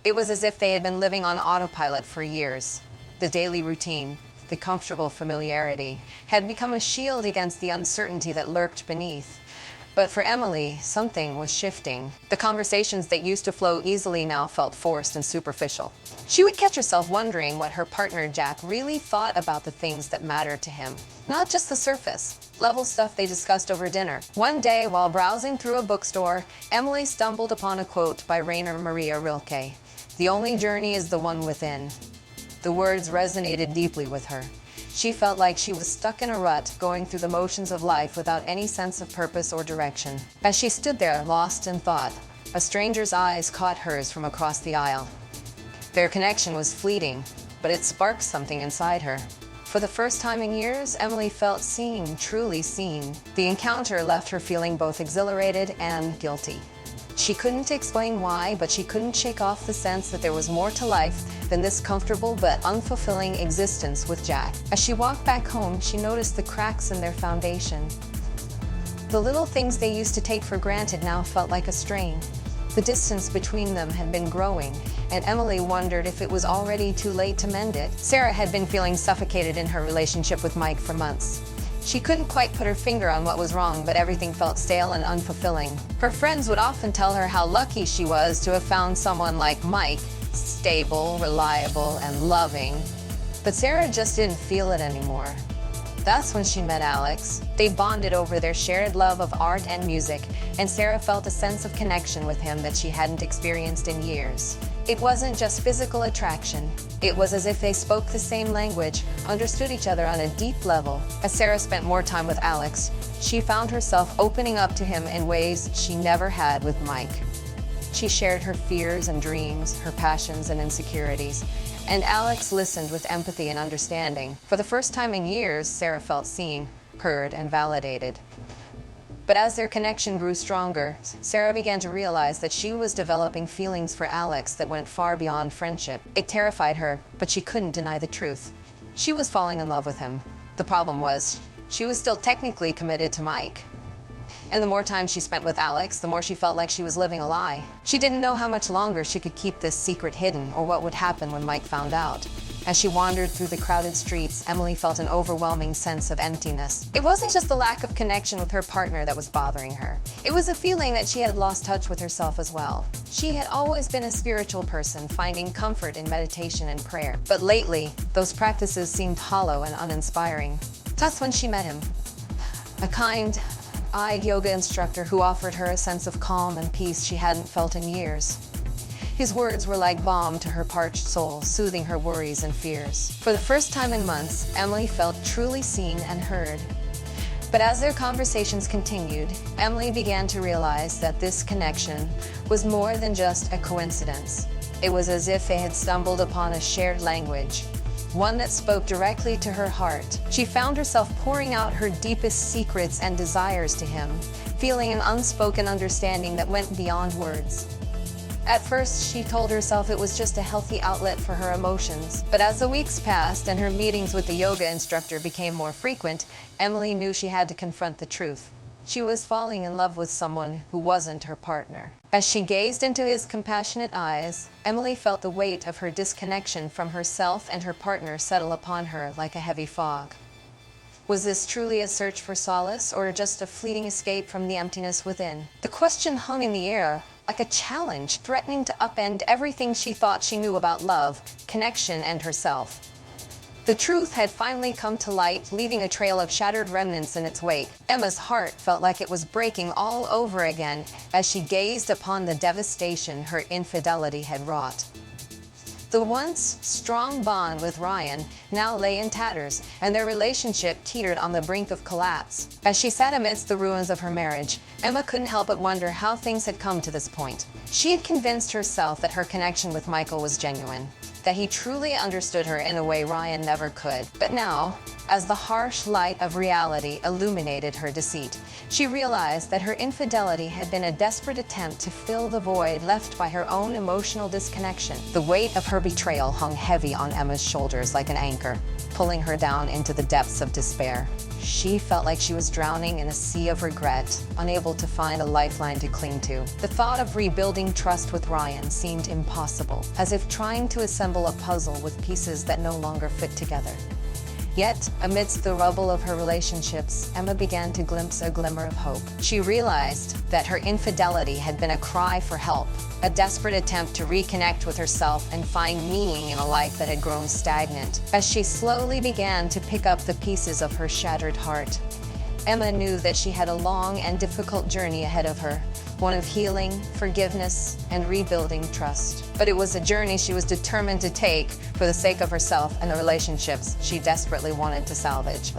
It was as if they had been living on autopilot for years. The daily routine, the comfortable familiarity, had become a shield against the uncertainty that lurked beneath. But for Emily, something was shifting. The conversations that used to flow easily now felt forced and superficial. She would catch herself wondering what her partner Jack really thought about the things that mattered to him. Not just the surface level stuff they discussed over dinner. One day, while browsing through a bookstore, Emily stumbled upon a quote by Rainer Maria Rilke. "The only journey is the one within." The words resonated deeply with her. She felt like she was stuck in a rut, going through the motions of life without any sense of purpose or direction. As she stood there, lost in thought, a stranger's eyes caught hers from across the aisle. Their connection was fleeting, but it sparked something inside her. For the first time in years, Emily felt seen, truly seen. The encounter left her feeling both exhilarated and guilty. She couldn't explain why, but she couldn't shake off the sense that there was more to life than this comfortable but unfulfilling existence with Jack. As she walked back home, she noticed the cracks in their foundation. The little things they used to take for granted now felt like a strain. The distance between them had been growing, and Emily wondered if it was already too late to mend it. Sarah had been feeling suffocated in her relationship with Mike for months. She couldn't quite put her finger on what was wrong, but everything felt stale and unfulfilling. Her friends would often tell her how lucky she was to have found someone like Mike, stable, reliable, and loving. But Sarah just didn't feel it anymore. That's when she met Alex. They bonded over their shared love of art and music, and Sarah felt a sense of connection with him that she hadn't experienced in years. It wasn't just physical attraction. It was as if they spoke the same language, understood each other on a deep level. As Sarah spent more time with Alex, she found herself opening up to him in ways she never had with Mike. She shared her fears and dreams, her passions and insecurities, and Alex listened with empathy and understanding. For the first time in years, Sarah felt seen, heard, and validated. But as their connection grew stronger, Sarah began to realize that she was developing feelings for Alex that went far beyond friendship. It terrified her, but she couldn't deny the truth. She was falling in love with him. The problem was, she was still technically committed to Mike. And the more time she spent with Alex, the more she felt like she was living a lie. She didn't know how much longer she could keep this secret hidden, or what would happen when Mike found out. As she wandered through the crowded streets, Emily felt an overwhelming sense of emptiness. It wasn't just the lack of connection with her partner that was bothering her. It was a feeling that she had lost touch with herself as well. She had always been a spiritual person, finding comfort in meditation and prayer. But lately, those practices seemed hollow and uninspiring. That's when she met him. A kind-eyed yoga instructor who offered her a sense of calm and peace she hadn't felt in years. His words were like balm to her parched soul, soothing her worries and fears. For the first time in months, Emily felt truly seen and heard. But as their conversations continued, Emily began to realize that this connection was more than just a coincidence. It was as if they had stumbled upon a shared language, one that spoke directly to her heart. She found herself pouring out her deepest secrets and desires to him, feeling an unspoken understanding that went beyond words. At first, she told herself it was just a healthy outlet for her emotions. But as the weeks passed and her meetings with the yoga instructor became more frequent, Emily knew she had to confront the truth. She was falling in love with someone who wasn't her partner. As she gazed into his compassionate eyes, Emily felt the weight of her disconnection from herself and her partner settle upon her like a heavy fog. Was this truly a search for solace, or just a fleeting escape from the emptiness within? The question hung in the air, like a challenge, threatening to upend everything she thought she knew about love, connection, and herself. The truth had finally come to light, leaving a trail of shattered remnants in its wake. Emma's heart felt like it was breaking all over again as she gazed upon the devastation her infidelity had wrought. The once strong bond with Ryan now lay in tatters, and their relationship teetered on the brink of collapse. As she sat amidst the ruins of her marriage, Emma couldn't help but wonder how things had come to this point. She had convinced herself that her connection with Michael was genuine, that he truly understood her in a way Ryan never could. But now, as the harsh light of reality illuminated her deceit, she realized that her infidelity had been a desperate attempt to fill the void left by her own emotional disconnection. The weight of her betrayal hung heavy on Emma's shoulders like an anchor, pulling her down into the depths of despair. She felt like she was drowning in a sea of regret, unable to find a lifeline to cling to. The thought of rebuilding trust with Ryan seemed impossible, as if trying to assemble a puzzle with pieces that no longer fit together. Yet, amidst the rubble of her relationships, Emma began to glimpse a glimmer of hope. She realized that her infidelity had been a cry for help, a desperate attempt to reconnect with herself and find meaning in a life that had grown stagnant. As she slowly began to pick up the pieces of her shattered heart, Emma knew that she had a long and difficult journey ahead of her, one of healing, forgiveness, and rebuilding trust. But it was a journey she was determined to take for the sake of herself and the relationships she desperately wanted to salvage.